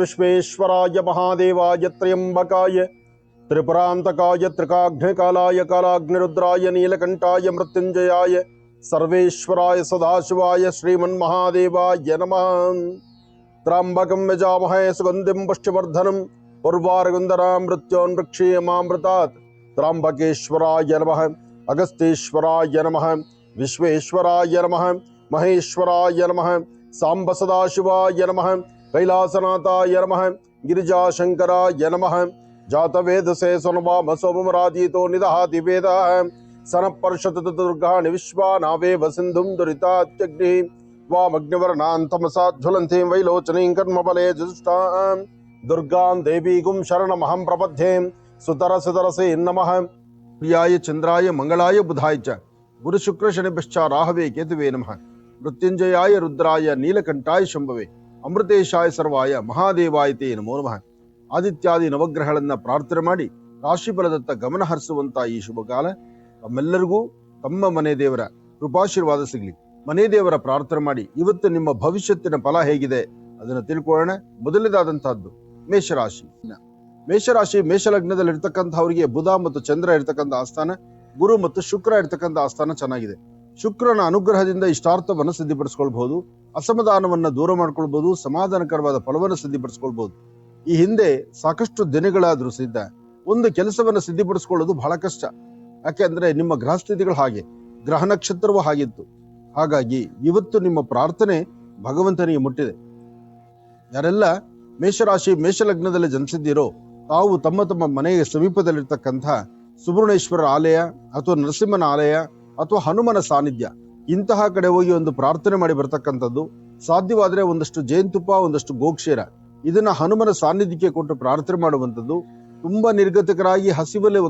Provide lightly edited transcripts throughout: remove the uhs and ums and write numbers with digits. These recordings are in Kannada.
विश्वेश्वराय महादेवाय त्र्यंबकाय त्रिपुरांतकाय त्रिकाग्निकालाय कालाग्निरुद्राय नीलकंठाय मृत्युंजयाय सर्वेश्वराय सदाशिवाय श्रीमन्महादेवाय नमः। त्र्यंबकं यजामहे सुगंधिं पुष्टिवर्धनम् उर्वारुकंधरां मृत्योन्मृक्षीयमामृतात्। त्र्यंबकेश्वराय नमः, अगस्त्येश्वराय नमः, विश्वेश्वराय नमः, महेश्वराय नमः, सांब सदाशिवाय नमः, कैलासनाथाय नमः, गिरिजाशंकराय नमः। जातवेदसे सोमवाम सोमराजितो निदहाति वेदः सनपर्षत दुर्गाणि विश्वानावेव सिन्धुं दुरितात्यग्निः वामग्निवर्णां तमसा ज्वलन्तीं वैलोचनीं कर्मबले जुष्टां दुर्गां देवीगुं शरणमहं प्रपद्ये। सुतरसे नमः। प्रियाय चंद्राय मंगलाय बुधाय च गुरु शुक्र शनिभ्यश्च राहवे केतुवे नमः। मृत्युंजयाय रुद्राय नीलकंठाय शंभवे अमृतेशाय सर्वाय ಮಹಾದೇವಾಯ ತೇ ನಮೋ ನಮಃ. ಆದಿತ್ಯಾದಿ ನವಗ್ರಹಗಳನ್ನ ಪ್ರಾರ್ಥನೆ ಮಾಡಿ ರಾಶಿಫಲದತ್ತ ಗಮನ ಹರಿಸುವಂತ ಈ ಶುಭ ಕಾಲ ತಮ್ಮೆಲ್ಲರಿಗೂ ತಮ್ಮ ಮನೆ ದೇವರ ಕೃಪಾಶೀರ್ವಾದ ಸಿಗಲಿ. ಮನೆ ದೇವರ ಪ್ರಾರ್ಥನೆ ಮಾಡಿ ಇವತ್ತು ನಿಮ್ಮ ಭವಿಷ್ಯತ್ತಿನ ಫಲ ಹೇಗಿದೆ ಅದನ್ನು ತಿಳ್ಕೊಳ್ಳೋಣ. ಮೊದಲನೇದಾದಂತಹದ್ದು ಮೇಷರಾಶಿ. ಮೇಷರಾಶಿ ಮೇಷಲಗ್ನದಲ್ಲಿ ಇರ್ತಕ್ಕಂಥವರಿಗೆ ಬುಧ ಮತ್ತು ಚಂದ್ರ ಇರ್ತಕ್ಕಂಥ ಆಸ್ಥಾನ, ಗುರು ಮತ್ತು ಶುಕ್ರ ಇರ್ತಕ್ಕಂಥ ಆಸ್ಥಾನ ಚೆನ್ನಾಗಿದೆ. ಶುಕ್ರನ ಅನುಗ್ರಹದಿಂದ ಇಷ್ಟಾರ್ಥವನ್ನು ಸಿದ್ಧಿಪಡಿಸ್ಕೊಳ್ಬಹುದು, ಅಸಮಾಧಾನವನ್ನ ದೂರ ಮಾಡ್ಕೊಳ್ಬಹುದು, ಸಮಾಧಾನಕರವಾದ ಫಲವನ್ನು ಸಿದ್ಧಿಪಡಿಸ್ಕೊಳ್ಬಹುದು. ಈ ಹಿಂದೆ ಸಾಕಷ್ಟು ದಿನಗಳಾದ್ರೂ ಸಿದ್ಧ ಒಂದು ಕೆಲಸವನ್ನು ಸಿದ್ಧಿಪಡಿಸ್ಕೊಳ್ಳೋದು ಬಹಳ ಕಷ್ಟ. ಯಾಕೆಂದ್ರೆ ನಿಮ್ಮ ಗ್ರಹಸ್ಥಿತಿಗಳು ಹಾಗೆ, ಗ್ರಹ ನಕ್ಷತ್ರವೂ ಹಾಗಿತ್ತು. ಹಾಗಾಗಿ ಇವತ್ತು ನಿಮ್ಮ ಪ್ರಾರ್ಥನೆ ಭಗವಂತನಿಗೆ ಮುಟ್ಟಿದೆ. ಯಾರೆಲ್ಲ ಮೇಷರಾಶಿ ಮೇಷಲಗ್ನದಲ್ಲಿ ಜನಿಸಿದ್ದೀರೋ ತಾವು ತಮ್ಮ ತಮ್ಮ ಮನೆಗೆ ಸಮೀಪದಲ್ಲಿರ್ತಕ್ಕಂಥ ಸುಬ್ರಹ್ಮಣ್ಯೇಶ್ವರ ಆಲಯ ಅಥವಾ ನರಸಿಂಹನ ಆಲಯ ಅಥವಾ ಹನುಮನ ಸಾನ್ನಿಧ್ಯ ಇಂತಹ ಕಡೆ ಹೋಗಿ ಒಂದು ಪ್ರಾರ್ಥನೆ ಮಾಡಿ ಬರ್ತಕ್ಕಂಥದ್ದು. ಸಾಧ್ಯವಾದ್ರೆ ಒಂದಷ್ಟು ಜೇನುತುಪ್ಪ, ಒಂದಷ್ಟು ಗೋಕ್ಷೀರ ಇದನ್ನ ಹನುಮನ ಸಾನ್ನಿಧ್ಯಕ್ಕೆ ಕೊಟ್ಟು ಪ್ರಾರ್ಥನೆ ಮಾಡುವಂಥದ್ದು. ತುಂಬಾ ನಿರ್ಗತಿಕರಾಗಿ ಹಸಿವಲ್ಲಿ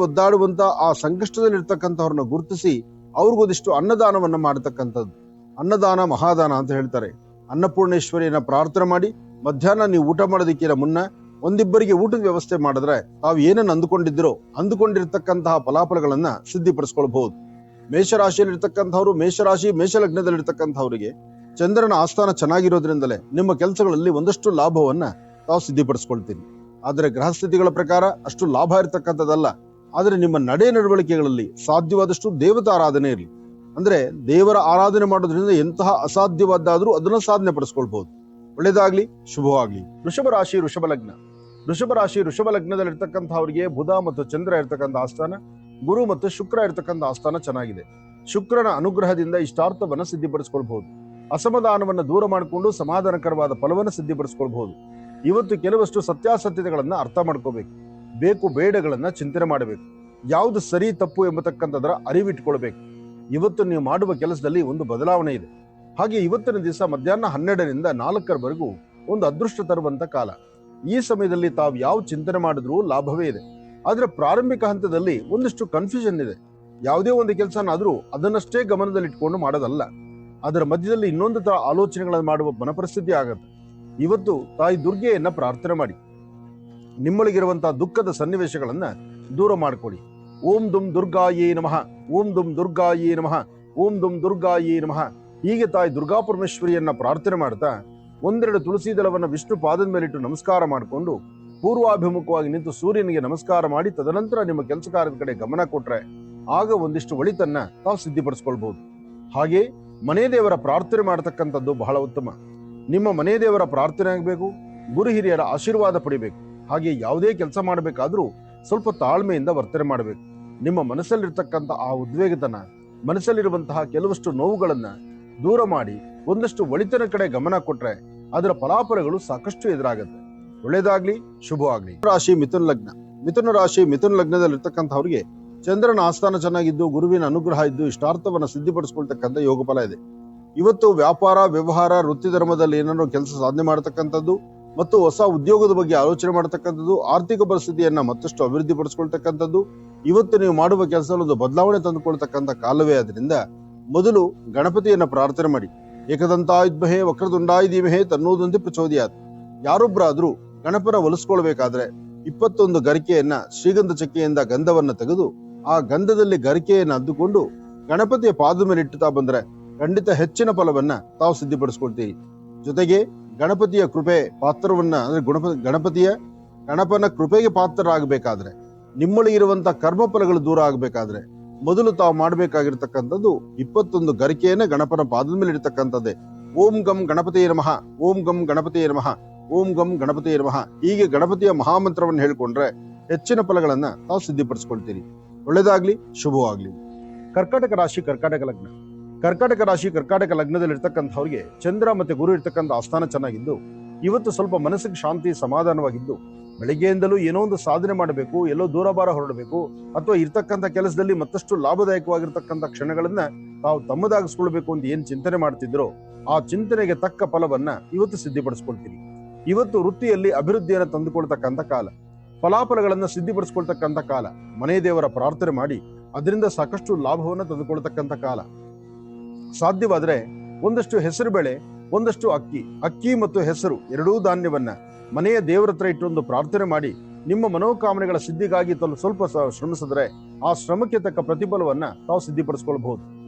ಒದ್ದಾಡುವಂತ ಆ ಸಂಕಷ್ಟದಲ್ಲಿರ್ತಕ್ಕಂಥವ್ರನ್ನ ಗುರುತಿಸಿ ಅವ್ರಿಗೊಂದಿಷ್ಟು ಅನ್ನದಾನವನ್ನ ಮಾಡತಕ್ಕಂಥದ್ದು. ಅನ್ನದಾನ ಮಹಾದಾನ ಅಂತ ಹೇಳ್ತಾರೆ. ಅನ್ನಪೂರ್ಣೇಶ್ವರಿಯನ್ನ ಪ್ರಾರ್ಥನೆ ಮಾಡಿ ಮಧ್ಯಾಹ್ನ ನೀವು ಊಟ ಮಾಡೋದಕ್ಕಿಂತ ಮುನ್ನ ಒಂದಿಬ್ಬರಿಗೆ ಊಟದ ವ್ಯವಸ್ಥೆ ಮಾಡಿದ್ರೆ ತಾವು ಏನನ್ನು ಅಂದುಕೊಂಡಿರ್ತಕ್ಕಂತಹ ಫಲಾಫಲಗಳನ್ನ ಸಿದ್ಧಿಪಡಿಸ್ಕೊಳ್ಬಹುದು. ಮೇಷರಾಶಿಯಲ್ಲಿರ್ತಕ್ಕಂಥವ್ರು, ಮೇಷರಾಶಿ ಮೇಷಲಗ್ನದಲ್ಲಿರ್ತಕ್ಕಂಥವ್ರಿಗೆ ಚಂದ್ರನ ಆಸ್ಥಾನ ಚೆನ್ನಾಗಿರೋದ್ರಿಂದಲೇ ನಿಮ್ಮ ಕೆಲಸಗಳಲ್ಲಿ ಒಂದಷ್ಟು ಲಾಭವನ್ನ ತಾವು ಸಿದ್ಧಿಪಡಿಸ್ಕೊಳ್ತೀರಿ. ಆದ್ರೆ ಗ್ರಹಸ್ಥಿತಿಗಳ ಪ್ರಕಾರ ಅಷ್ಟು ಲಾಭ ಇರತಕ್ಕಂಥದ್ದಲ್ಲ. ಆದ್ರೆ ನಿಮ್ಮ ನಡೆ ನಡವಳಿಕೆಗಳಲ್ಲಿ ಸಾಧ್ಯವಾದಷ್ಟು ದೇವತಾರಾಧನೆ ಇರಲಿ. ಅಂದ್ರೆ ದೇವರ ಆರಾಧನೆ ಮಾಡೋದ್ರಿಂದ ಎಂತಹ ಅಸಾಧ್ಯವಾದ್ದಾದ್ರೂ ಅದನ್ನ ಸಾಧನೆ ಪಡಿಸ್ಕೊಳ್ಬಹುದು. ಒಳ್ಳೇದಾಗ್ಲಿ, ಶುಭವಾಗ್ಲಿ. ವೃಷಭ ರಾಶಿ ವೃಷಭ ಲಗ್ನದಲ್ಲಿರ್ತಕ್ಕಂಥವ್ರಿಗೆ ಬುಧ ಮತ್ತು ಚಂದ್ರ ಇರ್ತಕ್ಕಂಥ ಆಸ್ಥಾನ, ಗುರು ಮತ್ತು ಶುಕ್ರ ಇರ್ತಕ್ಕಂಥ ಆಸ್ಥಾನ ಚೆನ್ನಾಗಿದೆ. ಶುಕ್ರನ ಅನುಗ್ರಹದಿಂದ ಇಷ್ಟಾರ್ಥವನ್ನ ಸಿದ್ಧಿಪಡಿಸ್ಕೊಳ್ಬಹುದು. ಅಸಮಾಧಾನವನ್ನ ದೂರ ಮಾಡಿಕೊಂಡು ಸಮಾಧಾನಕರವಾದ ಫಲವನ್ನು ಸಿದ್ಧಿಪಡಿಸ್ಕೊಳ್ಬಹುದು. ಇವತ್ತು ಕೆಲವಷ್ಟು ಸತ್ಯಾಸತ್ಯತೆಗಳನ್ನ ಅರ್ಥ ಮಾಡ್ಕೋಬೇಕು. ಬೇಕು ಬೇಡಗಳನ್ನ ಚಿಂತನೆ ಮಾಡಬೇಕು. ಯಾವುದು ಸರಿ ತಪ್ಪು ಎಂಬತಕ್ಕಂಥದ್ರ ಅರಿವಿಟ್ಕೊಳ್ಬೇಕು. ಇವತ್ತು ನೀವು ಮಾಡುವ ಕೆಲಸದಲ್ಲಿ ಒಂದು ಬದಲಾವಣೆ ಇದೆ. ಹಾಗೆ ಇವತ್ತಿನ ದಿವಸ ಮಧ್ಯಾಹ್ನ 12ರಿಂದ 4ರವರೆಗೂ ಒಂದು ಅದೃಷ್ಟ ತರುವಂತ ಕಾಲ. ಈ ಸಮಯದಲ್ಲಿ ತಾವು ಯಾವ ಚಿಂತನೆ ಮಾಡಿದ್ರೂ ಲಾಭವೇ ಇದೆ. ಆದ್ರೆ ಪ್ರಾರಂಭಿಕ ಹಂತದಲ್ಲಿ ಒಂದಿಷ್ಟು ಕನ್ಫ್ಯೂಷನ್ ಇದೆ. ಯಾವುದೇ ಒಂದು ಕೆಲಸನಾದ್ರೂ ಅದನ್ನಷ್ಟೇ ಗಮನದಲ್ಲಿಟ್ಕೊಂಡು ಮಾಡೋದಲ್ಲ, ಅದರ ಮಧ್ಯದಲ್ಲಿ ಇನ್ನೊಂದು ತರ ಆಲೋಚನೆಗಳನ್ನು ಮಾಡುವ ಮನಪರಿಸ್ಥಿತಿ ಆಗತ್ತೆ. ಇವತ್ತು ತಾಯಿ ದುರ್ಗೆಯನ್ನ ಪ್ರಾರ್ಥನೆ ಮಾಡಿ ನಿಮ್ಮೊಳಗಿರುವಂತಹ ದುಃಖದ ಸನ್ನಿವೇಶಗಳನ್ನ ದೂರ ಮಾಡಿಕೊಡಿ. ಓಂ ದುಂ ದುರ್ಗಾಯೇ ನಮಃ, ಓಂ ದುಂ ದುರ್ಗಾಯೇ ನಮಃ, ಓಂ ದುಂ ದುರ್ಗಾಯೇ ನಮಃ. ಹೀಗೆ ತಾಯಿ ದುರ್ಗಾ ಪರಮೇಶ್ವರಿಯನ್ನ ಪ್ರಾರ್ಥನೆ ಮಾಡ್ತಾ ಒಂದೆರಡು ತುಳಸಿ ದಳವನ್ನ ವಿಷ್ಣು ಪಾದದ ಮೇಲಿಟ್ಟು ನಮಸ್ಕಾರ ಮಾಡಿಕೊಂಡು ಪೂರ್ವಾಭಿಮುಖವಾಗಿ ನಿಂತು ಸೂರ್ಯನಿಗೆ ನಮಸ್ಕಾರ ಮಾಡಿ ತದನಂತರ ನಿಮ್ಮ ಕೆಲಸ ಕಾರ್ಯದ ಕಡೆ ಗಮನ ಕೊಟ್ರೆ ಆಗ ಒಂದಿಷ್ಟು ಒಳಿತನ್ನ ತಾವು ಸಿದ್ಧಿಪಡಿಸ್ಕೊಳ್ಬಹುದು. ಹಾಗೆ ಮನೆ ದೇವರ ಪ್ರಾರ್ಥನೆ ಮಾಡತಕ್ಕಂಥದ್ದು ಬಹಳ ಉತ್ತಮ. ನಿಮ್ಮ ಮನೆ ದೇವರ ಪ್ರಾರ್ಥನೆ ಆಗಬೇಕು, ಗುರು ಹಿರಿಯರ ಆಶೀರ್ವಾದ ಪಡಿಬೇಕು. ಹಾಗೆ ಯಾವುದೇ ಕೆಲಸ ಮಾಡಬೇಕಾದ್ರೂ ಸ್ವಲ್ಪ ತಾಳ್ಮೆಯಿಂದ ವರ್ತನೆ ಮಾಡಬೇಕು. ನಿಮ್ಮ ಮನಸ್ಸಲ್ಲಿರ್ತಕ್ಕಂಥ ಆ ಉದ್ವೇಗತನ, ಮನಸ್ಸಲ್ಲಿರುವಂತಹ ಕೆಲವಷ್ಟು ನೋವುಗಳನ್ನ ದೂರ ಮಾಡಿ ಒಂದಷ್ಟು ಒಳಿತನ ಕಡೆ ಗಮನ ಕೊಟ್ರೆ ಅದರ ಫಲಾಫಲಗಳು ಸಾಕಷ್ಟು ಎದುರಾಗುತ್ತೆ. ಒಳ್ಳೇದಾಗ್ಲಿ, ಶುಭವಾಗ್ಲಿ. ರಾಶಿ ಮಿಥುನ ರಾಶಿ ಮಿಥುನ ಲಗ್ನದಲ್ಲಿರ್ತಕ್ಕಂಥವ್ರಿಗೆ ಚಂದ್ರನ ಆಸ್ಥಾನ ಚೆನ್ನಾಗಿದ್ದು ಗುರುವಿನ ಅನುಗ್ರಹ ಇದ್ದು ಇಷ್ಟಾರ್ಥವನ್ನ ಸಿದ್ಧಿಪಡಿಸ್ಕೊಳ್ತಕ್ಕಂಥ ಯೋಗ ಫಲ ಇದೆ. ಇವತ್ತು ವ್ಯಾಪಾರ, ವ್ಯವಹಾರ, ವೃತ್ತಿ ಧರ್ಮದಲ್ಲಿ ಏನಾದ್ರು ಕೆಲಸ ಸಾಧನೆ ಮಾಡತಕ್ಕಂಥದ್ದು ಮತ್ತು ಹೊಸ ಉದ್ಯೋಗದ ಬಗ್ಗೆ ಆಲೋಚನೆ ಮಾಡತಕ್ಕಂಥದ್ದು, ಆರ್ಥಿಕ ಪರಿಸ್ಥಿತಿಯನ್ನ ಮತ್ತಷ್ಟು ಅಭಿವೃದ್ಧಿ ಪಡಿಸ್ಕೊಳ್ತಕ್ಕಂಥದ್ದು, ಇವತ್ತು ನೀವು ಮಾಡುವ ಕೆಲಸದಲ್ಲಿ ಒಂದು ಬದಲಾವಣೆ ತಂದುಕೊಳ್ತಕ್ಕಂಥ ಕಾಲವೇ. ಆದ್ರಿಂದ ಮೊದಲು ಗಣಪತಿಯನ್ನ ಪ್ರಾರ್ಥನೆ ಮಾಡಿ. ಏಕದಂತಾಯುಧ್ಮಹೇ ವಕ್ರತುಂಡಾಯ ಧೀಮಹಿ ತನ್ನೋದಂತೆ ಪ್ರಚೋದಯಾತ್. ಯಾರೊಬ್ಬರಾದ್ರೂ ಗಣಪನ ಒಲಿಸ್ಕೊಳ್ಬೇಕಾದ್ರೆ 21 ಗರಿಕೆಯನ್ನ ಶ್ರೀಗಂಧ ಚಕ್ಕೆಯಿಂದ ಗಂಧವನ್ನ ತೆಗೆದು ಆ ಗಂಧದಲ್ಲಿ ಗರಿಕೆಯನ್ನ ಅದ್ದುಕೊಂಡು ಗಣಪತಿಯ ಪಾದ ಮೇಲೆ ಇಟ್ಟುತ್ತಾ ಬಂದ್ರೆ ಖಂಡಿತ ಹೆಚ್ಚಿನ ಫಲವನ್ನ ತಾವು ಸಿದ್ಧಿಪಡಿಸ್ಕೊಳ್ತೀರಿ. ಜೊತೆಗೆ ಗಣಪತಿಯ ಕೃಪೆ ಪಾತ್ರವನ್ನ ಅಂದ್ರೆ ಗಣಪನ ಕೃಪೆಗೆ ಪಾತ್ರರಾಗಬೇಕಾದ್ರೆ, ನಿಮ್ಮೊಳಗಿರುವಂತ ಕರ್ಮಫಲಗಳು ದೂರ ಆಗಬೇಕಾದ್ರೆ ಮೊದಲು ತಾವು ಮಾಡಬೇಕಾಗಿರ್ತಕ್ಕಂಥದ್ದು 21 ಗರಿಕೆಯನ್ನ ಗಣಪನ ಪಾದದ ಮೇಲೆ ಇರ್ತಕ್ಕಂಥದ್ದೇ. ಓಂ ಗಂ ಗಣಪತಿಯೇ ನಮಃ, ಓಂ ಗಂ ಗಣಪತಿಯೇ ನಮಃ, ಓಂ ಗಂ ಗಣಪತಿಯೇ ನಮಃ. ಹೀಗೆ ಗಣಪತಿಯ ಮಹಾಮಂತ್ರವನ್ನು ಹೇಳ್ಕೊಂಡ್ರೆ ಹೆಚ್ಚಿನ ಫಲಗಳನ್ನ ತಾವು ಸಿದ್ಧಿಪಡಿಸ್ಕೊಳ್ತೀರಿ. ಒಳ್ಳೇದಾಗ್ಲಿ, ಶುಭವಾಗ್ಲಿ. ಕರ್ಕಾಟಕ ರಾಶಿ, ಕರ್ಕಾಟಕ ಲಗ್ನ. ಕರ್ಕಾಟಕ ರಾಶಿ, ಕರ್ಕಾಟಕ ಲಗ್ನದಲ್ಲಿ ಇರ್ತಕ್ಕಂಥವ್ರಿಗೆ ಚಂದ್ರ ಮತ್ತೆ ಗುರು ಇರ್ತಕ್ಕಂಥ ಆಸ್ಥಾನ ಚೆನ್ನಾಗಿದ್ದು, ಇವತ್ತು ಸ್ವಲ್ಪ ಮನಸ್ಸಿಗೆ ಶಾಂತಿ ಸಮಾಧಾನವಾಗಿದ್ದು, ಬೆಳಿಗ್ಗೆಯಿಂದಲೂ ಏನೋ ಒಂದು ಸಾಧನೆ ಮಾಡಬೇಕು, ಎಲ್ಲೋ ದೂರಭಾರ ಹೊರಡಬೇಕು, ಅಥವಾ ಇರ್ತಕ್ಕಂಥ ಕೆಲಸದಲ್ಲಿ ಮತ್ತಷ್ಟು ಲಾಭದಾಯಕವಾಗಿರ್ತಕ್ಕಂಥ ಕ್ಷಣಗಳನ್ನ ತಾವು ತಮ್ಮದಾಗಿಸ್ಕೊಳ್ಬೇಕು ಅಂತ ಏನ್ ಚಿಂತನೆ ಮಾಡ್ತಿದ್ರೋ ಆ ಚಿಂತನೆಗೆ ತಕ್ಕ ಫಲವನ್ನ ಇವತ್ತು ಸಿದ್ಧಿಪಡಿಸ್ಕೊಳ್ತೀರಿ. ಇವತ್ತು ವೃತ್ತಿಯಲ್ಲಿ ಅಭಿವೃದ್ಧಿಯನ್ನು ತಂದುಕೊಳ್ತಕ್ಕಂಥ ಕಾಲ, ಫಲಾಫಲಗಳನ್ನ ಸಿದ್ಧಿಪಡಿಸ್ಕೊಳ್ತಕ್ಕಂಥ ಕಾಲ, ಮನೆ ದೇವರ ಪ್ರಾರ್ಥನೆ ಮಾಡಿ ಅದರಿಂದ ಸಾಕಷ್ಟು ಲಾಭವನ್ನು ತಂದುಕೊಳ್ತಕ್ಕಂಥ ಕಾಲ. ಸಾಧ್ಯವಾದ್ರೆ ಒಂದಷ್ಟು ಹೆಸರು ಬೇಳೆ, ಒಂದಷ್ಟು ಅಕ್ಕಿ ಮತ್ತು ಹೆಸರು ಎರಡೂ ಧಾನ್ಯವನ್ನ ಮನೆಯ ದೇವರ ಹತ್ರ ಇಟ್ಟೊಂದು ಪ್ರಾರ್ಥನೆ ಮಾಡಿ ನಿಮ್ಮ ಮನೋಕಾಮನೆಗಳ ಸಿದ್ಧಿಗಾಗಿ ಸ್ವಲ್ಪ ಶ್ರಮಿಸಿದ್ರೆ ಆ ಶ್ರಮಕ್ಕೆ ತಕ್ಕ ಪ್ರತಿಫಲವನ್ನ ತಾವು ಸಿದ್ಧಿಪಡಿಸ್ಕೊಳ್ಬಹುದು.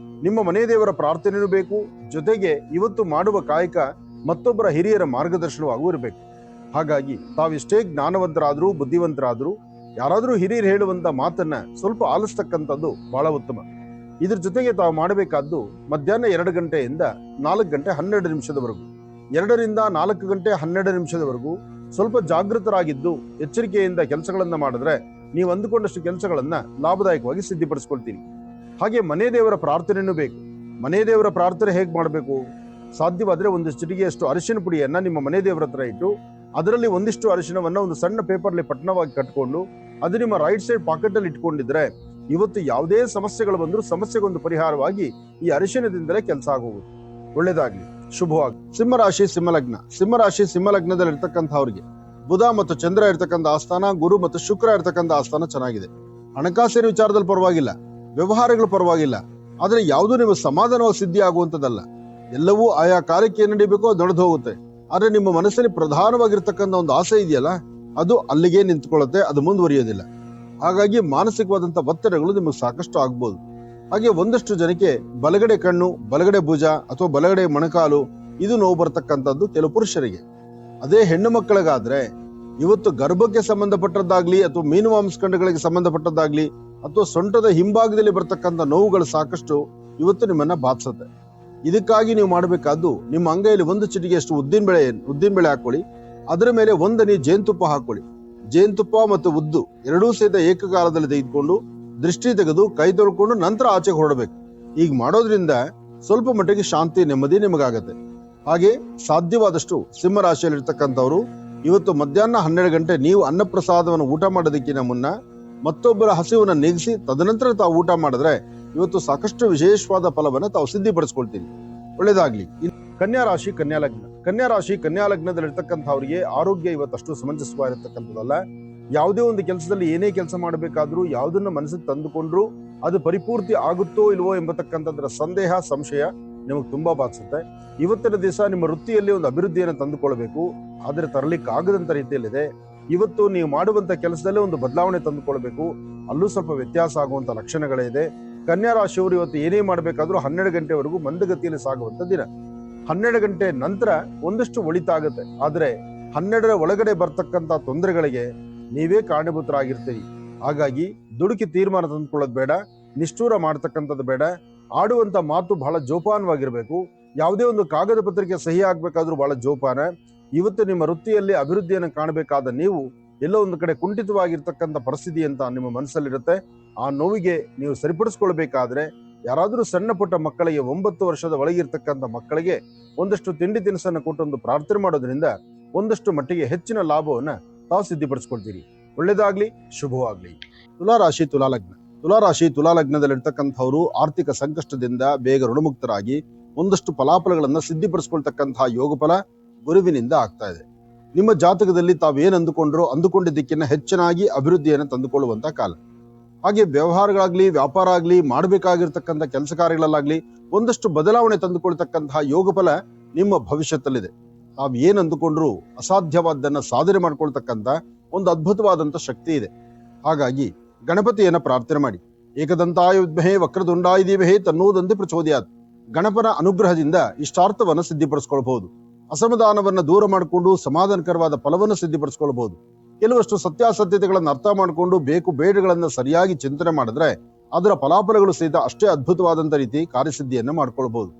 ನಿಮ್ಮ ಮನೆ ದೇವರ ಪ್ರಾರ್ಥನೆಯೂ ಬೇಕು, ಜೊತೆಗೆ ಇವತ್ತು ಮಾಡುವ ಕಾಯಕ ಮತ್ತೊಬ್ಬರ ಹಿರಿಯರ ಮಾರ್ಗದರ್ಶನವಾಗೂ ಇರಬೇಕು. ಹಾಗಾಗಿ ತಾವಿಷ್ಟೇ ಜ್ಞಾನವಂತರಾದ್ರೂ ಬುದ್ಧಿವಂತರಾದ್ರೂ ಯಾರಾದ್ರೂ ಹಿರಿಯರು ಹೇಳುವಂತ ಮಾತನ್ನ ಸ್ವಲ್ಪ ಆಲಿಸ್ತಕ್ಕಂಥದ್ದು ಬಹಳ ಉತ್ತಮ. ಇದ್ರ ಜೊತೆಗೆ ತಾವು ಮಾಡಬೇಕಾದ್ದು ಮಧ್ಯಾಹ್ನ 2 ಗಂಟೆಯಿಂದ 4 ಗಂಟೆ 12 ನಿಮಿಷದವರೆಗೂ, 2 ರಿಂದ 4 ಗಂಟೆ 12 ನಿಮಿಷದವರೆಗೂ ಸ್ವಲ್ಪ ಜಾಗೃತರಾಗಿದ್ದು ಎಚ್ಚರಿಕೆಯಿಂದ ಕೆಲಸಗಳನ್ನ ಮಾಡಿದ್ರೆ ನೀವು ಅಂದುಕೊಂಡಷ್ಟು ಕೆಲಸಗಳನ್ನ ಲಾಭದಾಯಕವಾಗಿ ಸಿದ್ಧಿಪಡಿಸ್ಕೊಳ್ತೀರಿ. ಹಾಗೆ ಮನೆ ದೇವರ ಪ್ರಾರ್ಥನೆಯೂ ಬೇಕು. ಮನೆ ದೇವರ ಪ್ರಾರ್ಥನೆ ಹೇಗೆ ಮಾಡಬೇಕು? ಸಾಧ್ಯವಾದ್ರೆ ಒಂದು ಚಿಟಿಗೆಯಷ್ಟು ಅರಿಶಿನ ಪುಡಿಯನ್ನ ನಿಮ್ಮ ಮನೆ ದೇವರ ಹತ್ರ ಇಟ್ಟು ಅದರಲ್ಲಿ ಒಂದಿಷ್ಟು ಅರಿಶಿನವನ್ನ ಒಂದು ಸಣ್ಣ ಪೇಪರ್ಲಿ ಪಟ್ಟಣವಾಗಿ ಕಟ್ಕೊಂಡು ಅದು ನಿಮ್ಮ ರೈಟ್ ಸೈಡ್ ಪಾಕೆಟ್ ಅಲ್ಲಿ ಇಟ್ಕೊಂಡಿದ್ರೆ ಇವತ್ತು ಯಾವುದೇ ಸಮಸ್ಯೆಗಳು ಬಂದರೂ ಸಮಸ್ಯೆಗೊಂದು ಪರಿಹಾರವಾಗಿ ಈ ಅರಿಶಿನದಿಂದಲೇ ಕೆಲಸ ಆಗೋಗುತ್ತೆ. ಒಳ್ಳೇದಾಗ್ಲಿ, ಶುಭವಾಗಿ. ಸಿಂಹರಾಶಿ, ಸಿಂಹಲಗ್ನ. ಸಿಂಹರಾಶಿ, ಸಿಂಹಲಗ್ನದಲ್ಲಿ ಇರ್ತಕ್ಕಂಥವ್ರಿಗೆ ಬುಧ ಮತ್ತು ಚಂದ್ರ ಇರ್ತಕ್ಕಂಥ ಆಸ್ಥಾನ, ಗುರು ಮತ್ತು ಶುಕ್ರ ಇರ್ತಕ್ಕಂಥ ಆಸ್ಥಾನ ಚೆನ್ನಾಗಿದೆ. ಹಣಕಾಸಿನ ವಿಚಾರದಲ್ಲಿ ಪರವಾಗಿಲ್ಲ, ವ್ಯವಹಾರಗಳು ಪರವಾಗಿಲ್ಲ, ಆದ್ರೆ ಯಾವುದೂ ನಿಮ್ಮ ಸಮಾಧಾನವಾಗಿ ಸಿದ್ಧಿ ಆಗುವಂತದ್ದಲ್ಲ. ಎಲ್ಲವೂ ಆಯಾ ಕಾಲಕ್ಕೆ ಏನ್ ನಡೀಬೇಕೋ ಅದು ನಡೆದು ಹೋಗುತ್ತೆ. ಆದ್ರೆ ನಿಮ್ಮ ಮನಸ್ಸಲ್ಲಿ ಪ್ರಧಾನವಾಗಿರ್ತಕ್ಕಂಥ ಒಂದು ಆಸೆ ಇದೆಯಲ್ಲ, ಅದು ಅಲ್ಲಿಗೆ ನಿಂತ್ಕೊಳ್ಳುತ್ತೆ, ಅದು ಮುಂದುವರಿಯೋದಿಲ್ಲ. ಹಾಗಾಗಿ ಮಾನಸಿಕವಾದಂತಹ ಒತ್ತಡಗಳು ನಿಮಗೆ ಸಾಕಷ್ಟು ಆಗ್ಬೋದು. ಹಾಗೆ ಒಂದಷ್ಟು ಜನಕ್ಕೆ ಬಲಗಡೆ ಕಣ್ಣು, ಬಲಗಡೆ ಭುಜ ಅಥವಾ ಬಲಗಡೆ ಮೊಣಕಾಲು ಇದು ನೋವು ಬರ್ತಕ್ಕಂಥದ್ದು ಕೆಲವು ಪುರುಷರಿಗೆ. ಅದೇ ಹೆಣ್ಣು ಮಕ್ಕಳಿಗಾದ್ರೆ ಇವತ್ತು ಗರ್ಭಕ್ಕೆ ಸಂಬಂಧಪಟ್ಟದ್ದಾಗ್ಲಿ ಅಥವಾ ಮೀನು ಮಾಂಸಖಂಡಗಳಿಗೆ ಸಂಬಂಧಪಟ್ಟದ್ದಾಗ್ಲಿ ಅಥವಾ ಸೊಂಟದ ಹಿಂಭಾಗದಲ್ಲಿ ಬರ್ತಕ್ಕಂಥ ನೋವುಗಳು ಸಾಕಷ್ಟು ಇವತ್ತು ನಿಮ್ಮನ್ನ ಬಾಧಿಸುತ್ತೆ. ಇದಕ್ಕಾಗಿ ನೀವು ಮಾಡಬೇಕಾದ್ದು ನಿಮ್ಮ ಅಂಗೈಯಲ್ಲಿ 1 ಚಿಟಿಗೆಯಷ್ಟು ಉದ್ದಿನ ಬೇಳೆ ಹಾಕೊಳ್ಳಿ, ಅದರ ಮೇಲೆ 1 ಹನಿ ಜೇನುತುಪ್ಪ ಹಾಕೊಳ್ಳಿ. ಜೇನುತುಪ್ಪ ಮತ್ತು ಉದ್ದು ಎರಡೂ ಸಹಿತ ಏಕಕಾಲದಲ್ಲಿ ತೆಗೆದುಕೊಂಡು ದೃಷ್ಟಿ ತೆಗೆದು ಕೈ ತೊಳ್ಕೊಂಡು ನಂತರ ಆಚೆಗೆ ಹೊರಡಬೇಕು. ಈಗ ಮಾಡೋದ್ರಿಂದ ಸ್ವಲ್ಪ ಮಟ್ಟಿಗೆ ಶಾಂತಿ ನೆಮ್ಮದಿ ನಿಮಗಾಗತ್ತೆ. ಹಾಗೆ ಸಾಧ್ಯವಾದಷ್ಟು ಸಿಂಹ ರಾಶಿಯಲ್ಲಿ ಇರ್ತಕ್ಕಂಥವ್ರು ಇವತ್ತು ಮಧ್ಯಾಹ್ನ 12 ಗಂಟೆ ನೀವು ಅನ್ನಪ್ರಸಾದವನ್ನು ಊಟ ಮಾಡೋದಕ್ಕಿಂತ ಮುನ್ನ ಮತ್ತೊಬ್ಬರ ಹಸಿವನ್ನ ನೀಗಿಸಿ ತದನಂತರ ತಾವು ಊಟ ಮಾಡಿದ್ರೆ ಇವತ್ತು ಸಾಕಷ್ಟು ವಿಶೇಷವಾದ ಫಲವನ್ನ ತಾವು ಸಿದ್ಧಿಪಡಿಸ್ಕೊಳ್ತೀರಿ. ಒಳ್ಳೇದಾಗ್ಲಿ. ಕನ್ಯಾ ರಾಶಿ, ಕನ್ಯಾ ಲಗ್ನ. ಕನ್ಯಾ ರಾಶಿ, ಕನ್ಯಾ ಲಗ್ನದಲ್ಲಿ ಇರ್ತಕ್ಕಂಥವ್ರಿಗೆ ಆರೋಗ್ಯ ಇವತ್ತಷ್ಟು ಸಮಂಜಸವಾಗಿರ್ತಕ್ಕಂಥದ್ದಲ್ಲ. ಯಾವುದೇ ಒಂದು ಕೆಲಸದಲ್ಲಿ ಏನೇ ಕೆಲಸ ಮಾಡಬೇಕಾದ್ರೂ ಯಾವುದನ್ನ ಮನಸ್ಸಿಗೆ ತಂದುಕೊಂಡ್ರು ಅದು ಪರಿಪೂರ್ತಿ ಆಗುತ್ತೋ ಇಲ್ವೋ ಎಂಬತಕ್ಕಂಥದ್ರ ಸಂದೇಹ, ಸಂಶಯ ನಿಮಗೆ ತುಂಬಾ ಬಾಧಿಸುತ್ತೆ. ಇವತ್ತಿನ ದಿವಸ ನಿಮ್ಮ ವೃತ್ತಿಯಲ್ಲಿ ಒಂದು ಅಭಿವೃದ್ಧಿಯನ್ನು ತಂದುಕೊಳ್ಬೇಕು, ಆದ್ರೆ ತರಲಿಕ್ಕೆ ಆಗದಂತ ರೀತಿಯಲ್ಲಿದೆ. ಇವತ್ತು ನೀವು ಮಾಡುವಂತ ಕೆಲಸದಲ್ಲೇ ಒಂದು ಬದಲಾವಣೆ ತಂದುಕೊಳ್ಬೇಕು, ಅಲ್ಲೂ ಸ್ವಲ್ಪ ವ್ಯತ್ಯಾಸ ಆಗುವಂತ ಲಕ್ಷಣಗಳಿದೆ. ಕನ್ಯಾ ರಾಶಿಯವರು ಇವತ್ತು ಏನೇ ಮಾಡಬೇಕಾದ್ರೂ 12 ಗಂಟೆವರೆಗೂ ಮಂದಗತಿಯಲ್ಲಿ ಸಾಗುವಂತ ದಿನ. 12 ಗಂಟೆ ನಂತರ ಒಂದಷ್ಟು ಒಳಿತಾಗುತ್ತೆ, ಆದ್ರೆ 12ರ ಒಳಗಡೆ ಬರ್ತಕ್ಕಂಥ ತೊಂದರೆಗಳಿಗೆ ನೀವೇ ಕಾರಣಭೂತರಾಗಿರ್ತೀರಿ. ಹಾಗಾಗಿ ದುಡುಕಿ ತೀರ್ಮಾನ ತಂದುಕೊಳ್ಳೋದು ಬೇಡ, ನಿಷ್ಠೂರ ಮಾಡ್ತಕ್ಕಂಥದ್ದು ಬೇಡ. ಆಡುವಂತ ಮಾತು ಬಹಳ ಜೋಪಾನವಾಗಿರ್ಬೇಕು. ಯಾವುದೇ ಒಂದು ಕಾಗದ ಪತ್ರಿಕೆ ಸಹಿ ಆಗ್ಬೇಕಾದ್ರೂ ಬಹಳ ಜೋಪಾನ. ಇವತ್ತು ನಿಮ್ಮ ವೃತ್ತಿಯಲ್ಲಿ ಅಭಿವೃದ್ಧಿಯನ್ನು ಕಾಣಬೇಕಾದ ನೀವು ಎಲ್ಲೋ ಒಂದು ಕಡೆ ಕುಂಠಿತವಾಗಿರ್ತಕ್ಕಂಥ ಪರಿಸ್ಥಿತಿ ಅಂತ ನಿಮ್ಮ ಮನಸ್ಸಲ್ಲಿರುತ್ತೆ. ಆ ನೋವಿಗೆ ನೀವು ಸರಿಪಡಿಸ್ಕೊಳ್ಬೇಕಾದ್ರೆ ಯಾರಾದ್ರೂ ಸಣ್ಣ ಪುಟ್ಟ ಮಕ್ಕಳಿಗೆ 9 ವರ್ಷದ ಒಳಗಿರ್ತಕ್ಕಂಥ ಮಕ್ಕಳಿಗೆ ಒಂದಷ್ಟು ತಿಂಡಿ ತಿನಿಸನ್ನು ಕೊಟ್ಟೊಂದು ಪ್ರಾರ್ಥನೆ ಮಾಡೋದ್ರಿಂದ ಒಂದಷ್ಟು ಮಟ್ಟಿಗೆ ಹೆಚ್ಚಿನ ಲಾಭವನ್ನ ತಾವು ಸಿದ್ಧಿಪಡಿಸ್ಕೊಳ್ತೀರಿ. ಒಳ್ಳೇದಾಗ್ಲಿ, ಶುಭವಾಗ್ಲಿ. ತುಲಾರಾಶಿ, ತುಲಾಲಗ್ನ. ತುಲಾರಾಶಿ, ತುಲಾಲಗ್ನದಲ್ಲಿರ್ತಕ್ಕಂಥವ್ರು ಆರ್ಥಿಕ ಸಂಕಷ್ಟದಿಂದ ಬೇಗ ಋಣಮುಕ್ತರಾಗಿ ಒಂದಷ್ಟು ಫಲಾಫಲಗಳನ್ನ ಸಿದ್ಧಿಪಡಿಸ್ಕೊಳ್ತಕ್ಕಂತಹ ಯೋಗ ಫಲ ಗುರುವಿನಿಂದ ಆಗ್ತಾ ಇದೆ. ನಿಮ್ಮ ಜಾತಕದಲ್ಲಿ ತಾವೇನ್ ಅಂದುಕೊಂಡಿದ್ದಕ್ಕಿಂತ ಹೆಚ್ಚಿನಾಗಿ ಅಭಿವೃದ್ಧಿಯನ್ನು ತಂದುಕೊಳ್ಳುವಂತ ಕಾಲ. ಹಾಗೆ ವ್ಯವಹಾರಗಳಾಗ್ಲಿ, ವ್ಯಾಪಾರ ಆಗ್ಲಿ, ಮಾಡಬೇಕಾಗಿರ್ತಕ್ಕಂಥ ಕೆಲಸ ಕಾರ್ಯಗಳಲ್ಲಾಗ್ಲಿ ಒಂದಷ್ಟು ಬದಲಾವಣೆ ತಂದುಕೊಳ್ತಕ್ಕಂತಹ ಯೋಗ ಫಲ ನಿಮ್ಮ ಭವಿಷ್ಯದಲ್ಲಿದೆ. ತಾವು ಏನ್ ಅಂದುಕೊಂಡ್ರು ಅಸಾಧ್ಯವಾದನ್ನ ಸಾಧನೆ ಮಾಡ್ಕೊಳ್ತಕ್ಕಂಥ ಒಂದು ಅದ್ಭುತವಾದಂತ ಶಕ್ತಿ ಇದೆ. ಹಾಗಾಗಿ ಗಣಪತಿಯನ್ನ ಪ್ರಾರ್ಥನೆ ಮಾಡಿ. ಏಕದಂತಾಯ ವಿದ್ಮಹೇ ವಕ್ರದುಂಡಾಯ ಧೀಮಹಿ ತನ್ನೋದಂತೆ ಪ್ರಚೋದಯಾತ್. ಗಣಪನ ಅನುಗ್ರಹದಿಂದ ಇಷ್ಟಾರ್ಥವನ್ನ ಸಿದ್ಧಿಪಡಿಸ್ಕೊಳ್ಬಹುದು. ಅಸಮಾಧಾನವನ್ನ ದೂರ ಮಾಡಿಕೊಂಡು ಸಮಾಧಾನಕರವಾದ ಫಲವನ್ನು ಸಿದ್ಧಿಪಡಿಸ್ಕೊಳ್ಬಹುದು. ಕೆಲವಷ್ಟು ಸತ್ಯಾಸತ್ಯತೆಗಳನ್ನು ಅರ್ಥ ಮಾಡಿಕೊಂಡು ಬೇಕು ಬೇಡಗಳನ್ನ ಸರಿಯಾಗಿ ಚಿಂತನೆ ಮಾಡಿದ್ರೆ ಅದರ ಫಲಾಫಲಗಳು ಸಹಿತ ಅಷ್ಟೇ ಅದ್ಭುತವಾದಂತ ರೀತಿ ಕಾರ್ಯಸಿದ್ಧಿಯನ್ನ ಮಾಡ್ಕೊಳ್ಬಹುದು.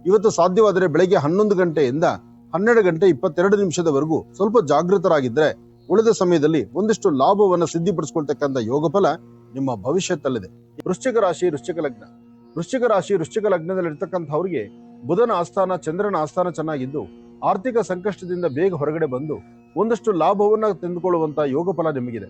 ಇವತ್ತು ಸಾಧ್ಯವಾದರೆ ಬೆಳಗ್ಗೆ 11 ಗಂಟೆಯಿಂದ 12 ಗಂಟೆ 22 ನಿಮಿಷದವರೆಗೂ ಸ್ವಲ್ಪ ಜಾಗೃತರಾಗಿದ್ರೆ ಉಳಿದ ಸಮಯದಲ್ಲಿ ಒಂದಿಷ್ಟು ಲಾಭವನ್ನ ಸಿದ್ಧಿಪಡಿಸ್ಕೊಳ್ತಕ್ಕಂಥ ಯೋಗ ಫಲ ನಿಮ್ಮ ಭವಿಷ್ಯತ್ತಲ್ಲಿದೆ. ವೃಶ್ಚಿಕ ರಾಶಿ ವೃಶ್ಚಿಕ ಲಗ್ನ. ವೃಶ್ಚಿಕ ರಾಶಿ ವೃಶ್ಚಿಕ ಲಗ್ನದಲ್ಲಿ ಇರ್ತಕ್ಕಂಥವ್ರಿಗೆ ಬುಧನ ಆಸ್ಥಾನ ಚಂದ್ರನ ಆಸ್ಥಾನ ಚೆನ್ನಾಗಿದ್ದು ಆರ್ಥಿಕ ಸಂಕಷ್ಟದಿಂದ ಬೇಗ ಹೊರಗಡೆ ಬಂದು ಒಂದಷ್ಟು ಲಾಭವನ್ನ ತಂದುಕೊಳ್ಳುವಂತಹ ಯೋಗ ಫಲ ನಿಮಗಿದೆ.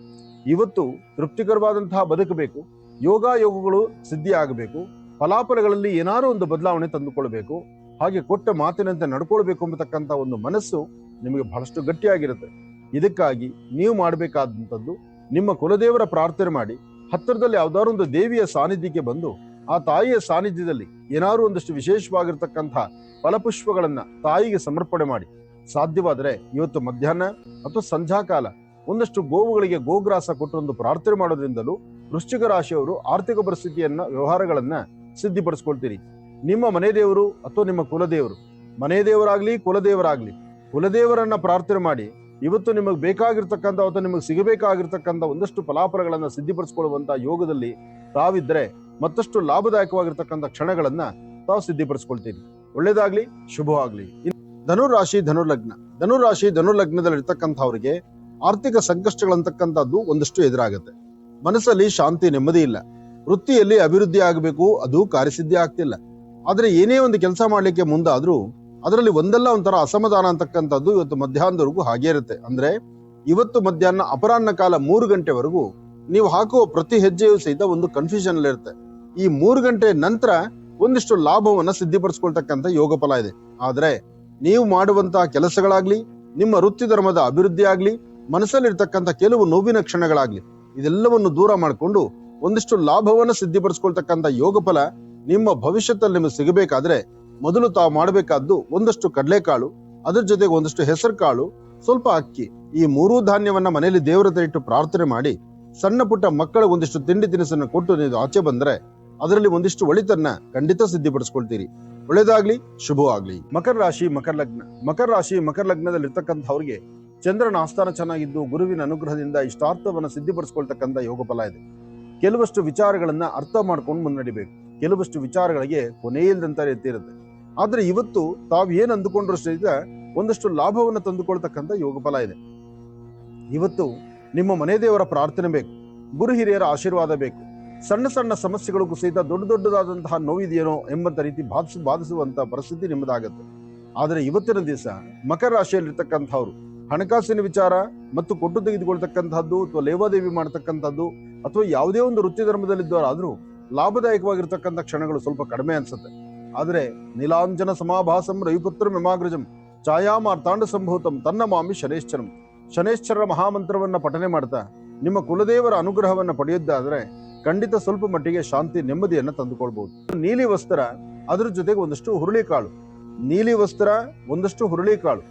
ಇವತ್ತು ತೃಪ್ತಿಕರವಾದಂತಹ ಬದುಕಬೇಕು, ಯೋಗಗಳು ಸಿದ್ಧಿ ಆಗಬೇಕು, ಫಲಾಫಲಗಳಲ್ಲಿ ಏನಾರು ಒಂದು ಬದಲಾವಣೆ ತಂದುಕೊಳ್ಬೇಕು, ಹಾಗೆ ಕೊಟ್ಟ ಮಾತಿನಂತೆ ನಡ್ಕೊಳ್ಬೇಕು ಎಂಬತಕ್ಕಂಥ ಒಂದು ಮನಸ್ಸು ನಿಮಗೆ ಬಹಳಷ್ಟು ಗಟ್ಟಿಯಾಗಿರುತ್ತೆ. ಇದಕ್ಕಾಗಿ ನೀವು ಮಾಡಬೇಕಾದಂಥದ್ದು ನಿಮ್ಮ ಕುಲದೇವರ ಪ್ರಾರ್ಥನೆ ಮಾಡಿ ಹತ್ತಿರದಲ್ಲಿ ಯಾವ್ದಾದ್ರು ಒಂದು ದೇವಿಯ ಸಾನ್ನಿಧ್ಯಕ್ಕೆ ಬಂದು ಆ ತಾಯಿಯ ಸಾನ್ನಿಧ್ಯದಲ್ಲಿ ಏನಾದ್ರು ಒಂದಷ್ಟು ವಿಶೇಷವಾಗಿರ್ತಕ್ಕಂಥ ಫಲಪುಷ್ಪಗಳನ್ನ ತಾಯಿಗೆ ಸಮರ್ಪಣೆ ಮಾಡಿ. ಸಾಧ್ಯವಾದರೆ ಇವತ್ತು ಮಧ್ಯಾಹ್ನ ಅಥವಾ ಸಂಧ್ಯಾಕಾಲ ಒಂದಷ್ಟು ಗೋವುಗಳಿಗೆ ಗೋಗ್ರಾಸ ಕೊಟ್ಟು ಒಂದು ಪ್ರಾರ್ಥನೆ ಮಾಡೋದ್ರಿಂದಲೂ ವೃಶ್ಚಿಕ ರಾಶಿಯವರು ಆರ್ಥಿಕ ಪರಿಸ್ಥಿತಿಯನ್ನ ವ್ಯವಹಾರಗಳನ್ನ ಸಿದ್ಧಿಪಡಿಸ್ಕೊಳ್ತೀರಿ. ನಿಮ್ಮ ಮನೆ ದೇವರು ಅಥವಾ ನಿಮ್ಮ ಕುಲದೇವರು, ಮನೆ ದೇವರಾಗ್ಲಿ ಕುಲದೇವರಾಗ್ಲಿ, ಕುಲದೇವರನ್ನ ಪ್ರಾರ್ಥನೆ ಮಾಡಿ ಇವತ್ತು ನಿಮಗೆ ಬೇಕಾಗಿರ್ತಕ್ಕಂಥ ಅಥವಾ ನಿಮಗೆ ಸಿಗಬೇಕಾಗಿರ್ತಕ್ಕಂಥ ಒಂದಷ್ಟು ಫಲಾಫಲಗಳನ್ನ ಸಿದ್ಧಿಪಡಿಸ್ಕೊಳ್ಳುವಂತ ಯೋಗದಲ್ಲಿ ತಾವಿದ್ರೆ ಮತ್ತಷ್ಟು ಲಾಭದಾಯಕವಾಗಿರ್ತಕ್ಕಂಥ ಕ್ಷಣಗಳನ್ನ ತಾವು ಸಿದ್ಧಿಪಡಿಸ್ಕೊಳ್ತೀರಿ. ಒಳ್ಳೇದಾಗ್ಲಿ, ಶುಭವಾಗ್ಲಿ. ಧನುರಾಶಿ ಧನುರ್ಲಗ್ನ. ಧನುರಾಶಿ ಧನುರ್ಲಗ್ನದಲ್ಲಿ ಇರ್ತಕ್ಕಂಥವ್ರಿಗೆ ಆರ್ಥಿಕ ಸಂಕಷ್ಟಗಳಂತಕ್ಕಂಥದ್ದು ಒಂದಷ್ಟು ಎದುರಾಗುತ್ತೆ. ಮನಸ್ಸಲ್ಲಿ ಶಾಂತಿ ನೆಮ್ಮದಿ ಇಲ್ಲ. ವೃತ್ತಿಯಲ್ಲಿ ಅಭಿವೃದ್ಧಿ ಆಗಬೇಕು, ಅದು ಕಾರ್ಯಸಿದ್ಧಿ ಆಗ್ತಿಲ್ಲ. ಆದ್ರೆ ಏನೇ ಒಂದು ಕೆಲಸ ಮಾಡ್ಲಿಕ್ಕೆ ಮುಂದಾದ್ರೂ ಅದರಲ್ಲಿ ಒಂದಲ್ಲ ಒಂಥರ ಅಸಮಾಧಾನ ಅಂತಕ್ಕಂಥದ್ದು ಇವತ್ತು ಮಧ್ಯಾಹ್ನದವರೆಗೂ ಹಾಗೆ ಇರುತ್ತೆ. ಅಂದ್ರೆ ಇವತ್ತು ಮಧ್ಯಾಹ್ನ ಅಪರಾಹ್ನ ಕಾಲ 3 ಗಂಟೆವರೆಗೂ ನೀವು ಹಾಕುವ ಪ್ರತಿ ಹೆಜ್ಜೆಯೂ ಸಹಿತ ಒಂದು ಕನ್ಫ್ಯೂಷನ್ ಇರುತ್ತೆ. ಈ 3 ಗಂಟೆ ನಂತರ ಒಂದಿಷ್ಟು ಲಾಭವನ್ನ ಸಿದ್ಧಿಪಡಿಸ್ಕೊಳ್ತಕ್ಕಂಥ ಯೋಗ ಫಲ ಇದೆ. ಆದ್ರೆ ನೀವು ಮಾಡುವಂತಹ ಕೆಲಸಗಳಾಗ್ಲಿ, ನಿಮ್ಮ ವೃತ್ತಿ ಧರ್ಮದ ಅಭಿವೃದ್ಧಿ ಆಗ್ಲಿ, ಮನಸ್ಸಲ್ಲಿರ್ತಕ್ಕಂಥ ಕೆಲವು ನೋವಿನ ಕ್ಷಣಗಳಾಗ್ಲಿ, ಇದೆಲ್ಲವನ್ನು ದೂರ ಮಾಡಿಕೊಂಡು ಒಂದಿಷ್ಟು ಲಾಭವನ್ನ ಸಿದ್ಧಿಪಡಿಸ್ಕೊಳ್ತಕ್ಕಂಥ ಯೋಗ ಫಲ ನಿಮ್ಮ ಭವಿಷ್ಯದಲ್ಲಿ ನಿಮಗೆ ಸಿಗಬೇಕಾದ್ರೆ ಮೊದಲು ತಾವು ಮಾಡಬೇಕಾದ್ದು ಒಂದಷ್ಟು ಕಡಲೆಕಾಳು, ಅದ್ರ ಜೊತೆಗೆ ಒಂದಷ್ಟು ಹೆಸರು ಕಾಳು, ಸ್ವಲ್ಪ ಅಕ್ಕಿ, ಈ 3 ಧಾನ್ಯವನ್ನ ಮನೆಯಲ್ಲಿ ದೇವರ ಹತ್ರ ಇಟ್ಟು ಪ್ರಾರ್ಥನೆ ಮಾಡಿ ಸಣ್ಣ ಪುಟ್ಟ ಮಕ್ಕಳಿಗೆ ಒಂದಿಷ್ಟು ತಿಂಡಿ ತಿನಿಸನ್ನು ಕೊಟ್ಟು ನೀವು ಆಚೆ ಬಂದ್ರೆ ಅದರಲ್ಲಿ ಒಂದಿಷ್ಟು ಒಳಿತನ್ನ ಖಂಡಿತ ಸಿದ್ಧಿಪಡಿಸ್ಕೊಳ್ತೀರಿ. ಒಳ್ಳೇದಾಗ್ಲಿ, ಶುಭವಾಗ್ಲಿ. ಮಕರ ರಾಶಿ ಮಕರ ಲಗ್ನ. ಮಕರ ರಾಶಿ ಮಕರ ಲಗ್ನದಲ್ಲಿ ಇರ್ತಕ್ಕಂಥವ್ರಿಗೆ ಚಂದ್ರನ ಆಸ್ಥಾನ ಚೆನ್ನಾಗಿದ್ದು ಗುರುವಿನ ಅನುಗ್ರಹದಿಂದ ಇಷ್ಟಾರ್ಥವನ್ನ ಸಿದ್ಧಿಪಡಿಸ್ಕೊಳ್ತಕ್ಕಂಥ ಯೋಗ ಫಲ ಇದೆ. ಕೆಲವಷ್ಟು ವಿಚಾರಗಳನ್ನ ಅರ್ಥ ಮಾಡ್ಕೊಂಡು ಮುನ್ನಡಿಬೇಕು. ಕೆಲವಷ್ಟು ವಿಚಾರಗಳಿಗೆ ಕೊನೆ ಇಲ್ದಂತ ರೀತಿ ಇರುತ್ತೆ. ಆದ್ರೆ ಇವತ್ತು ತಾವು ಏನ್ ಅಂದುಕೊಂಡ್ರು ಸಹಿತ ಒಂದಷ್ಟು ಲಾಭವನ್ನು ತಂದುಕೊಳ್ತಕ್ಕಂಥ ಯೋಗ ಫಲ ಇದೆ. ಇವತ್ತು ನಿಮ್ಮ ಮನೆ ದೇವರ ಪ್ರಾರ್ಥನೆ ಬೇಕು, ಗುರು ಹಿರಿಯರ ಆಶೀರ್ವಾದ ಬೇಕು. ಸಣ್ಣ ಸಣ್ಣ ಸಮಸ್ಯೆಗಳಿಗೂ ಸಹಿತ ದೊಡ್ಡ ದೊಡ್ಡದಾದಂತಹ ನೋವಿದೆಯೇನೋ ಎಂಬಂತ ರೀತಿ ಬಾಧಿಸುವಂತ ಪರಿಸ್ಥಿತಿ ನಿಮ್ಮದಾಗುತ್ತೆ. ಆದ್ರೆ ಇವತ್ತಿನ ದಿವಸ ಮಕರ ರಾಶಿಯಲ್ಲಿರ್ತಕ್ಕಂಥವ್ರು ಹಣಕಾಸಿನ ವಿಚಾರ ಮತ್ತು ಕೊಟ್ಟು ತೆಗೆದುಕೊಳ್ತಕ್ಕಂಥದ್ದು ಅಥವಾ ಲೇವಾದೇವಿ ಮಾಡತಕ್ಕಂಥದ್ದು ಅಥವಾ ಯಾವುದೇ ಒಂದು ವೃತ್ತಿ ಧರ್ಮದಲ್ಲಿದ್ದವರಾದ್ರೂ ಲಾಭದಾಯಕವಾಗಿರ್ತಕ್ಕಂಥ ಕ್ಷಣಗಳು ಸ್ವಲ್ಪ ಕಡಿಮೆ ಅನ್ಸುತ್ತೆ. ಆದ್ರೆ ನೀಲಾಂಜನ ಸಮಾಭಾಸಂ ರವಿಪುತ್ರ ಮಿಮಾಗ್ರಜಂ ಛಾಯಾಮಾರ್ತಾಂಡ ಸಂಭೂತಂ ತನ್ನ ಮಾಮಿ ಶನೇಶ್ಚರಂ. ಶನೇಶ್ಚರರ ಮಹಾಮಂತ್ರವನ್ನ ಪಠನೆ ಮಾಡ್ತಾ ನಿಮ್ಮ ಕುಲದೇವರ ಅನುಗ್ರಹವನ್ನ ಪಡೆಯೋದಾದ್ರೆ ಖಂಡಿತ ಸ್ವಲ್ಪ ಮಟ್ಟಿಗೆ ಶಾಂತಿ ನೆಮ್ಮದಿಯನ್ನ ತಂದುಕೊಳ್ಬಹುದು. ನೀಲಿ ವಸ್ತ್ರ, ಅದ್ರ ಜೊತೆಗೆ ಒಂದಷ್ಟು ಹುರುಳಿಕಾಳು, ನೀಲಿ ವಸ್ತ್ರ ಒಂದಷ್ಟು ಹುರುಳಿಕಾಳು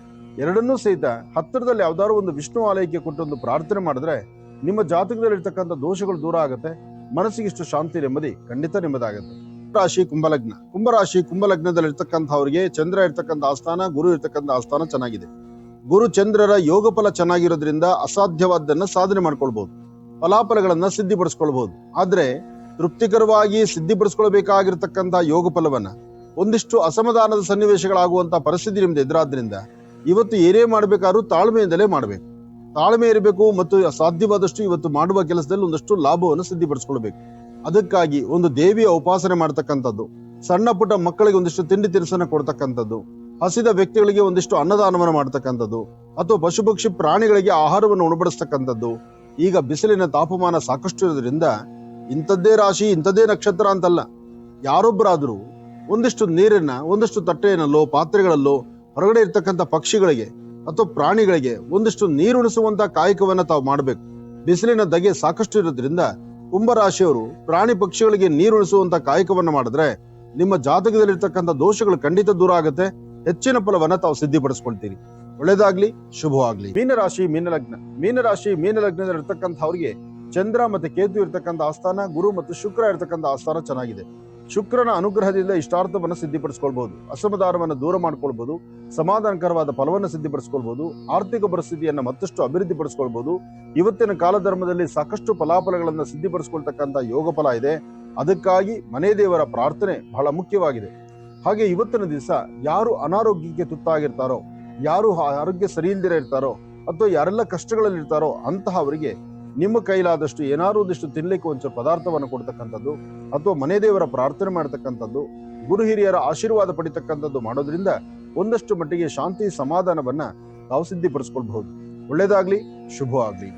ಎರಡನ್ನೂ ಸಹಿತ ಹತ್ತಿರದಲ್ಲಿ ಯಾವ್ದಾದ್ರು ಒಂದು ವಿಷ್ಣು ಆಲಯಕ್ಕೆ ಕೊಟ್ಟು ಒಂದು ಪ್ರಾರ್ಥನೆ ಮಾಡಿದ್ರೆ ನಿಮ್ಮ ಜಾತಕದಲ್ಲಿ ಇರ್ತಕ್ಕಂಥ ದೋಷಗಳು ದೂರ ಆಗುತ್ತೆ. ಮನಸ್ಸಿಗೆ ಇಷ್ಟು ಶಾಂತಿ ನೆಮ್ಮದಿ ಖಂಡಿತ ನಿಮ್ಮದಾಗುತ್ತೆ. ರಾಶಿ ಕುಂಭಲಗ್ನ. ಕುಂಭರಾಶಿ ಕುಂಭಲಗ್ನದಲ್ಲಿ ಇರ್ತಕ್ಕಂಥವ್ರಿಗೆ ಚಂದ್ರ ಇರ್ತಕ್ಕಂಥ ಆಸ್ಥಾನ, ಗುರು ಇರ್ತಕ್ಕಂಥ ಆಸ್ಥಾನ ಚೆನ್ನಾಗಿದೆ. ಗುರು ಚಂದ್ರರ ಯೋಗ ಫಲ ಚೆನ್ನಾಗಿರೋದ್ರಿಂದ ಅಸಾಧ್ಯವಾದ್ದನ್ನ ಸಾಧನೆ ಮಾಡ್ಕೊಳ್ಬಹುದು, ಫಲಾಫಲಗಳನ್ನ ಸಿದ್ಧಿಪಡಿಸ್ಕೊಳ್ಬಹುದು. ಆದ್ರೆ ತೃಪ್ತಿಕರವಾಗಿ ಸಿದ್ಧಿಪಡಿಸ್ಕೊಳ್ಬೇಕಾಗಿರ್ತಕ್ಕಂಥ ಯೋಗ ಫಲವನ್ನ ಒಂದಿಷ್ಟು ಅಸಮಾಧಾನದ ಸನ್ನಿವೇಶಗಳಾಗುವಂತ ಪರಿಸ್ಥಿತಿ ನಿಮ್ದು ಎದುರಾದ್ರಿಂದ ಇವತ್ತು ಏನೇ ಮಾಡ್ಬೇಕಾದ್ರೂ ತಾಳ್ಮೆಯಿಂದಲೇ ಮಾಡ್ಬೇಕು, ತಾಳ್ಮೆ ಇರಬೇಕು ಮತ್ತು ಸಾಧ್ಯವಾದಷ್ಟು ಇವತ್ತು ಮಾಡುವ ಕೆಲಸದಲ್ಲಿ ಒಂದಷ್ಟು ಲಾಭವನ್ನು ಸಿದ್ಧಿಪಡಿಸ್ಕೊಳ್ಬೇಕು. ಅದಕ್ಕಾಗಿ ಒಂದು ದೇವಿಯ ಉಪಾಸನೆ ಮಾಡ್ತಕ್ಕಂಥದ್ದು, ಸಣ್ಣ ಪುಟ್ಟ ಮಕ್ಕಳಿಗೆ ಒಂದಿಷ್ಟು ತಿಂಡಿ ತಿನಿಸನ್ನ ಕೊಡ್ತಕ್ಕಂಥದ್ದು, ಹಸಿದ ವ್ಯಕ್ತಿಗಳಿಗೆ ಒಂದಿಷ್ಟು ಅನ್ನದಾನವನ್ನು ಮಾಡ್ತಕ್ಕಂಥದ್ದು ಅಥವಾ ಪಶು ಪಕ್ಷಿ ಪ್ರಾಣಿಗಳಿಗೆ ಆಹಾರವನ್ನು ಉಣಬಡಿಸ್ತಕ್ಕಂಥದ್ದು. ಈಗ ಬಿಸಿಲಿನ ತಾಪಮಾನ ಸಾಕಷ್ಟು ಇರೋದ್ರಿಂದ ಇಂಥದ್ದೇ ರಾಶಿ ಇಂಥದ್ದೇ ನಕ್ಷತ್ರ ಅಂತಲ್ಲ, ಯಾರೊಬ್ಬರಾದ್ರೂ ಒಂದಿಷ್ಟು ನೀರನ್ನ ಒಂದಷ್ಟು ತಟ್ಟೆಯಲ್ಲೋ ಪಾತ್ರೆಗಳಲ್ಲೋ ಹೊರಗಡೆ ಇರ್ತಕ್ಕಂಥ ಪಕ್ಷಿಗಳಿಗೆ ಅಥವಾ ಪ್ರಾಣಿಗಳಿಗೆ ಒಂದಿಷ್ಟು ನೀರುಣಿಸುವಂತ ಕಾಯಕವನ್ನ ತಾವು ಮಾಡಬೇಕು. ಬಿಸಿಲಿನ ಧಗೆ ಸಾಕಷ್ಟು ಇರೋದ್ರಿಂದ ಕುಂಭರಾಶಿಯವರು ಪ್ರಾಣಿ ಪಕ್ಷಿಗಳಿಗೆ ನೀರುಣಿಸುವಂತ ಕಾಯಕವನ್ನ ಮಾಡಿದ್ರೆ ನಿಮ್ಮ ಜಾತಕದಲ್ಲಿರ್ತಕ್ಕಂಥ ದೋಷಗಳು ಖಂಡಿತ ದೂರ ಆಗುತ್ತೆ. ಹೆಚ್ಚಿನ ಫಲವನ್ನ ತಾವು ಸಿದ್ಧಿಪಡಿಸ್ಕೊಳ್ತೀರಿ. ಒಳ್ಳೇದಾಗ್ಲಿ, ಶುಭವಾಗ್ಲಿ. ಮೀನರಾಶಿ ಮೀನಲಗ್ನ. ಮೀನರಾಶಿ ಮೀನಲಗ್ನದಲ್ಲಿ ಇರ್ತಕ್ಕಂಥವ್ರಿಗೆ ಚಂದ್ರ ಮತ್ತೆ ಕೇತು ಇರ್ತಕ್ಕಂಥ ಆಸ್ಥಾನ, ಗುರು ಮತ್ತು ಶುಕ್ರ ಇರ್ತಕ್ಕಂಥ ಆಸ್ಥಾನ ಚೆನ್ನಾಗಿದೆ. ಶುಕ್ರನ ಅನುಗ್ರಹದಿಂದ ಇಷ್ಟಾರ್ಥವನ್ನು ಸಿದ್ಧಿಪಡಿಸ್ಕೊಳ್ಬಹುದು, ಅಸಮಾಧಾನವನ್ನು ದೂರ ಮಾಡ್ಕೊಳ್ಬಹುದು, ಸಮಾಧಾನಕರವಾದ ಫಲವನ್ನು ಸಿದ್ಧಿಪಡಿಸ್ಕೊಳ್ಬಹುದು, ಆರ್ಥಿಕ ಪರಿಸ್ಥಿತಿಯನ್ನು ಮತ್ತಷ್ಟು ಅಭಿವೃದ್ಧಿಪಡಿಸ್ಕೊಳ್ಬಹುದು. ಇವತ್ತಿನ ಕಾಲಧರ್ಮದಲ್ಲಿ ಸಾಕಷ್ಟು ಫಲಾಫಲಗಳನ್ನು ಸಿದ್ಧಿಪಡಿಸ್ಕೊಳ್ತಕ್ಕಂಥ ಯೋಗ ಫಲ ಇದೆ. ಅದಕ್ಕಾಗಿ ಮನೆ ದೇವರ ಪ್ರಾರ್ಥನೆ ಬಹಳ ಮುಖ್ಯವಾಗಿದೆ. ಹಾಗೆ ಇವತ್ತಿನ ದಿವಸ ಯಾರು ಅನಾರೋಗ್ಯಕ್ಕೆ ತುತ್ತಾಗಿರ್ತಾರೋ, ಯಾರು ಆರೋಗ್ಯ ಸರಿ ಇಲ್ದಿರ ಇರ್ತಾರೋ, ಅಥವಾ ಯಾರೆಲ್ಲ ಕಷ್ಟಗಳಲ್ಲಿ ಇರ್ತಾರೋ ಅಂತಹವರಿಗೆ ನಿಮ್ಮ ಕೈಲಾದಷ್ಟು ಏನಾದ್ರು ಒಂದಿಷ್ಟು ತಿನ್ಲಿಕ್ಕೆ ಒಂಚೂರು ಪದಾರ್ಥವನ್ನು ಕೊಡ್ತಕ್ಕಂಥದ್ದು, ಅಥವಾ ಮನೆ ದೇವರ ಪ್ರಾರ್ಥನೆ ಮಾಡತಕ್ಕಂಥದ್ದು, ಗುರು ಹಿರಿಯರ ಆಶೀರ್ವಾದ ಪಡಿತಕ್ಕಂಥದ್ದು ಮಾಡೋದ್ರಿಂದ ಒಂದಷ್ಟು ಮಟ್ಟಿಗೆ ಶಾಂತಿ ಸಮಾಧಾನವನ್ನ ತಾವು ಸಿದ್ಧಿಪಡಿಸ್ಕೊಳ್ಬಹುದು. ಒಳ್ಳೇದಾಗ್ಲಿ, ಶುಭವಾಗ್ಲಿ.